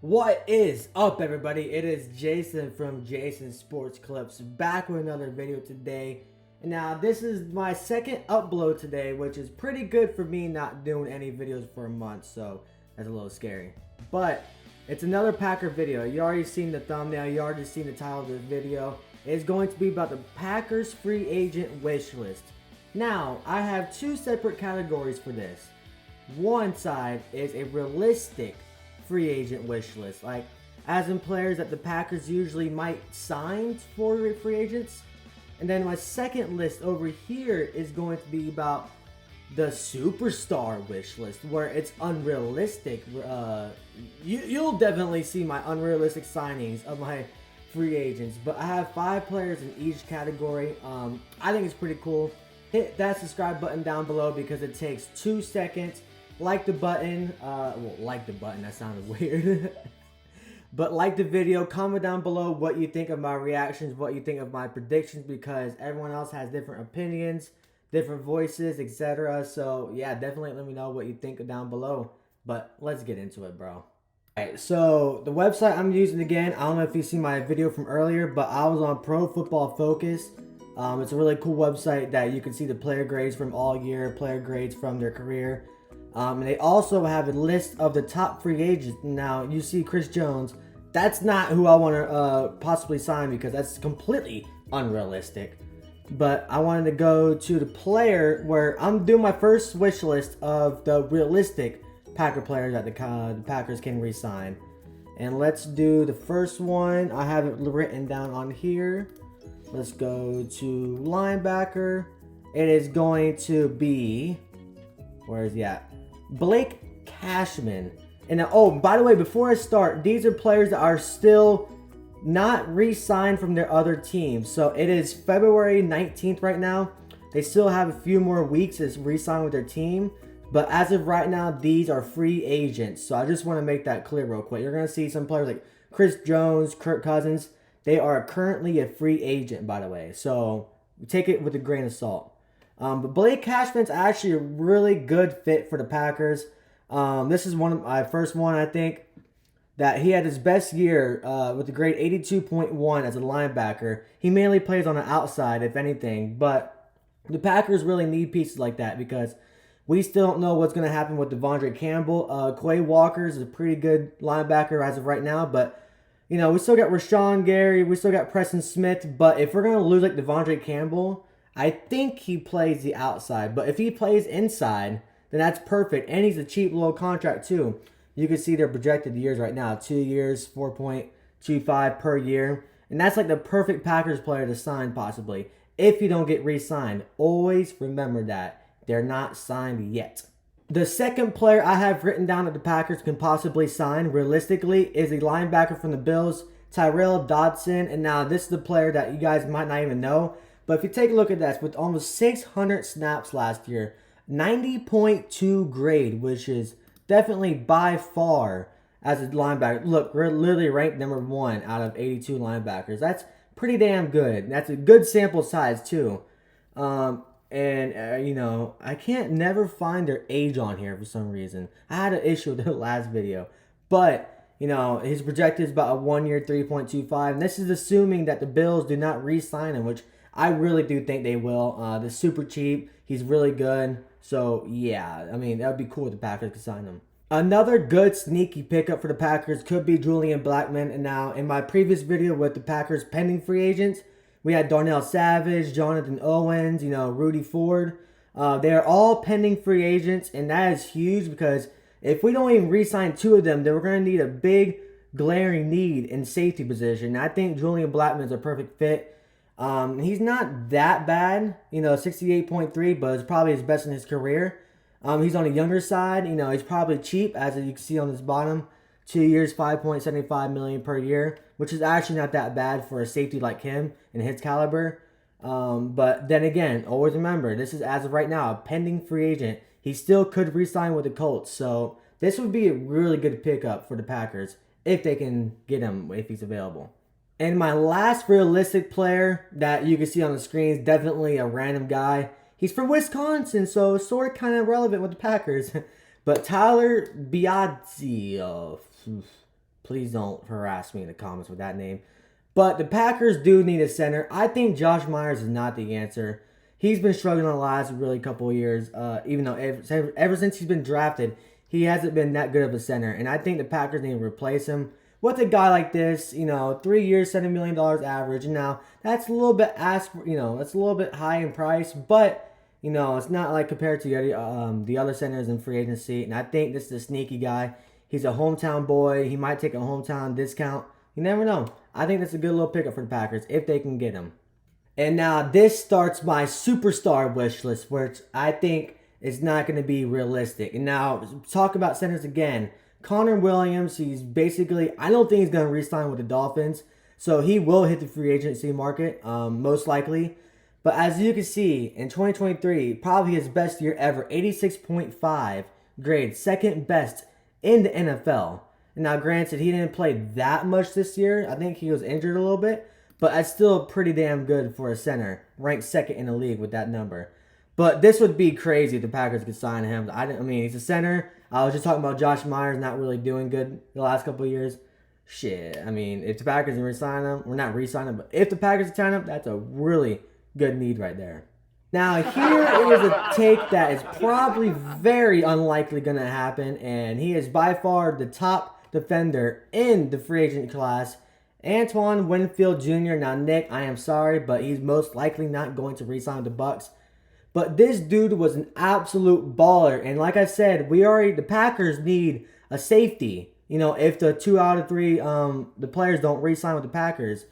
What is up, everybody? It is Jason from Jason Sports Clips back with another video today. And now this is my second upload today, which is pretty good for me not doing any videos for a month, so that's a little scary. But it's another Packer video. You already seen the thumbnail, you already seen the title of the video. It's going to be about the Packers free agent wish list. Now, I have two separate categories for this. One side is a realistic free agent wish list, like as in players that the Packers usually might sign for free agents. And then my second list over here is going to be about the superstar wish list, where it's unrealistic. You'll definitely see my unrealistic signings of my free agents, but I have 5 players in each category. I think it's pretty cool. Hit that subscribe button down below because it takes 2 seconds. Like the button, like the button, that sounded weird. But like the video, comment down below what you think of my reactions, what you think of my predictions, because everyone else has different opinions, different voices, etc. So yeah, definitely let me know what you think down below. But let's get into it, bro. Alright, so the website I'm using again, I don't know if you see my video from earlier, but I was on Pro Football Focus. It's a really cool website that you can see the player grades from all year, player grades from their career. And they also have a list of the top free agents. Now, you see Chris Jones. That's not who I want to possibly sign because that's completely unrealistic. But I wanted to go to the player where I'm doing my first wish list of the realistic Packer players that the Packers can re-sign. And let's do the first one. I have it written down on here. Let's go to linebacker. It is going to be... Where is he at? Blake Cashman. And oh, by the way, before I start, these are players that are still not re-signed from their other teams. So it is February 19th right now. They still have a few more weeks to re-sign with their team. But as of right now, these are free agents. So I just want to make that clear real quick. You're going to see some players like Chris Jones, Kirk Cousins. They are currently a free agent, by the way. So take it with a grain of salt. But Blake Cashman's actually a really good fit for the Packers. This is one of my first one, I think, that he had his best year with a grade 82.1 as a linebacker. He mainly plays on the outside, if anything, but the Packers really need pieces like that because we still don't know what's going to happen with Devondre Campbell. Quay Walker is a pretty good linebacker as of right now, but you know, we still got Rashawn Gary, we still got Preston Smith, but if we're going to lose like Devondre Campbell, I think he plays the outside, but if he plays inside, then that's perfect. And he's a cheap little contract too. You can see their projected years right now. 2 years, 4.25 per year. And that's like the perfect Packers player to sign possibly. If you don't get re-signed. Always remember that. They're not signed yet. The second player I have written down that the Packers can possibly sign, realistically, is a linebacker from the Bills, Tyrell Dodson. And now this is the player that you guys might not even know. But if you take a look at this, with almost 600 snaps last year, 90.2 grade, which is definitely by far as a linebacker. Look, we're literally ranked number 1 out of 82 linebackers. That's pretty damn good. That's a good sample size too. You know, I can't never find their age on here for some reason. I had an issue with the last video. But, you know, his projected is about a 1 year 3.25. And this is assuming that the Bills do not re-sign him, which I really do think they will. They're super cheap. He's really good. So, yeah. I mean, that would be cool if the Packers could sign him. Another good sneaky pickup for the Packers could be Julian Blackmon. And now, in my previous video with the Packers pending free agents, we had Darnell Savage, Jonathan Owens, you know, Rudy Ford. They are all pending free agents. And that is huge because if we don't even re-sign 2 of them, then we're going to need a big, glaring need in safety position. And I think Julian Blackmon is a perfect fit. He's not that bad, you know, 68.3, but it's probably his best in his career. He's on the younger side, you know, he's probably cheap, as you can see on this bottom. 2 years, $5.75 million per year, which is actually not that bad for a safety like him and his caliber. But then again, always remember, this is as of right now, a pending free agent. He still could re-sign with the Colts, so this would be a really good pickup for the Packers if they can get him, if he's available. And my last realistic player that you can see on the screen is definitely a random guy. He's from Wisconsin, so sort of kind of relevant with the Packers. But Tyler Biadasz, Please don't harass me in the comments with that name. But the Packers do need a center. I think Josh Myers is not the answer. He's been struggling the last really couple of years. Even though ever since he's been drafted, he hasn't been that good of a center. And I think the Packers need to replace him with a guy like this. 3 years, $7 million average. And now that's a little bit that's a little bit high in price, but it's not like compared to the other centers in free agency. And I think this is a sneaky guy. He's a hometown boy. He might take a hometown discount. You never know. I think that's a good little pickup for the Packers if they can get him. And now this starts my superstar wish list, which I think is not going to be realistic. And now talk about centers again. Connor Williams, he's basically, I don't think he's going to re-sign with the Dolphins. So he will hit the free agency market, most likely. But as you can see, in 2023, probably his best year ever, 86.5 grade, second best in the NFL. And now, granted, he didn't play that much this year. I think he was injured a little bit. But that's still pretty damn good for a center, ranked second in the league with that number. But this would be crazy if the Packers could sign him. I mean, he's a center. I was just talking about Josh Myers not really doing good the last couple of years. Shit, I mean, if the Packers re-sign him, we're not re-sign him, but if the Packers sign him, that's a really good need right there. Now, here is a take that is probably very unlikely going to happen, and he is by far the top defender in the free agent class, Antoine Winfield Jr. Now, Nick, I am sorry, but he's most likely not going to re-sign with the Bucks. But this dude was an absolute baller, and like I said, the Packers need a safety. If the 2 out of 3 the players don't re-sign with the Packers.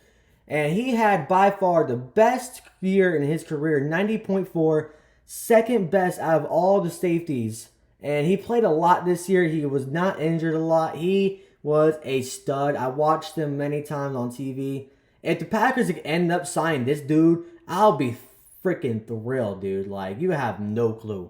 And he had by far the best year in his career, 90.4, second best out of all the safeties. And he played a lot this year. He was not injured a lot. He was a stud. I watched him many times on TV. If the Packers end up signing this dude, I'll be freaking thrilled, dude. Like, you have no clue.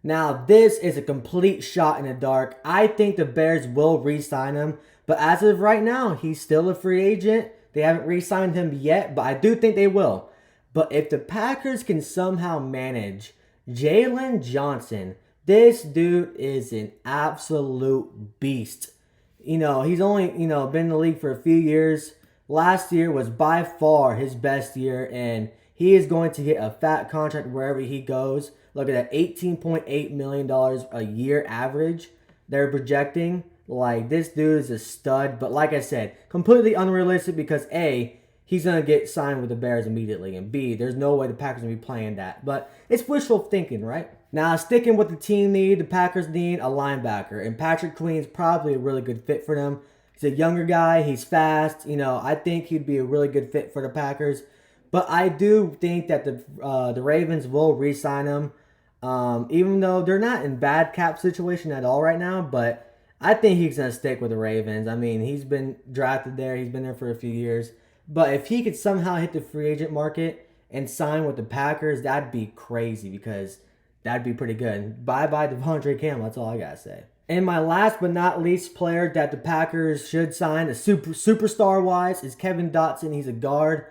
Now, this is a complete shot in the dark. I think the Bears will re-sign him. But as of right now, he's still a free agent. They haven't re-signed him yet, but I do think they will. But if the Packers can somehow manage Jalen Johnson, this dude is an absolute beast. He's only, been in the league for a few years. Last year was by far his best year, and he is going to get a fat contract wherever he goes. Look at that, $18.8 million a year average they're projecting. Like, this dude is a stud. But like I said, completely unrealistic because A, he's going to get signed with the Bears immediately. And B, there's no way the Packers will be playing that. But it's wishful thinking, right? Now, sticking with the team need, the Packers need a linebacker. And Patrick Queen's probably a really good fit for them. He's a younger guy. He's fast. I think he'd be a really good fit for the Packers. But I do think that the Ravens will re-sign him. Even though they're not in bad cap situation at all right now. But I think he's going to stick with the Ravens. I mean, he's been drafted there. He's been there for a few years. But if he could somehow hit the free agent market and sign with the Packers, that'd be crazy because that'd be pretty good. Bye-bye Devondre Campbell. That's all I got to say. And my last but not least player that the Packers should sign, superstar-wise, is Kevin Dotson. He's a guard.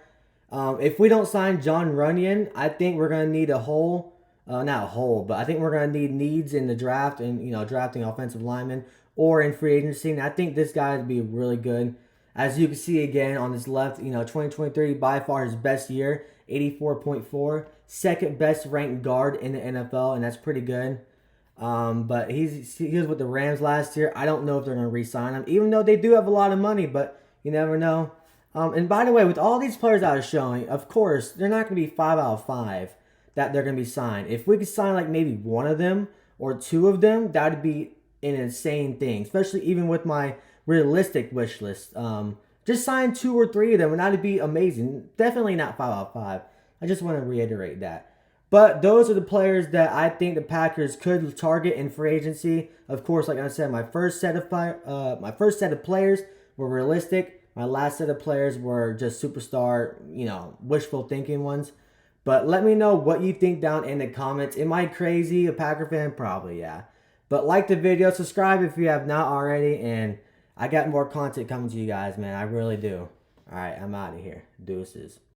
If we don't sign John Runyon, I think we're going to need a hole. Not a hole, but I think we're going to need needs in the draft and, drafting offensive linemen or in free agency. And I think this guy would be really good. As you can see again on this left, 2023 by far his best year, 84.4. Second best ranked guard in the NFL, and that's pretty good. But he was with the Rams last year. I don't know if they're going to re-sign him, even though they do have a lot of money, but you never know. And by the way, with all these players I was showing, of course, they're not going to be 5 out of 5 that they're going to be signed. If we could sign like maybe one of them or two of them, that would be an insane thing, especially even with my realistic wish list. Just sign 2 or 3 of them and that'd be amazing. Definitely not 5 out of 5. I just want to reiterate that. But those are the players that I think the Packers could target in free agency. Of course, like I said, my first set of players were realistic. My last set of players were just superstar, wishful thinking ones. But let me know what you think down in the comments. Am I crazy? A Packer fan? Probably, yeah. But like the video, subscribe if you have not already, and I got more content coming to you guys, man. I really do. All right, I'm out of here. Deuces.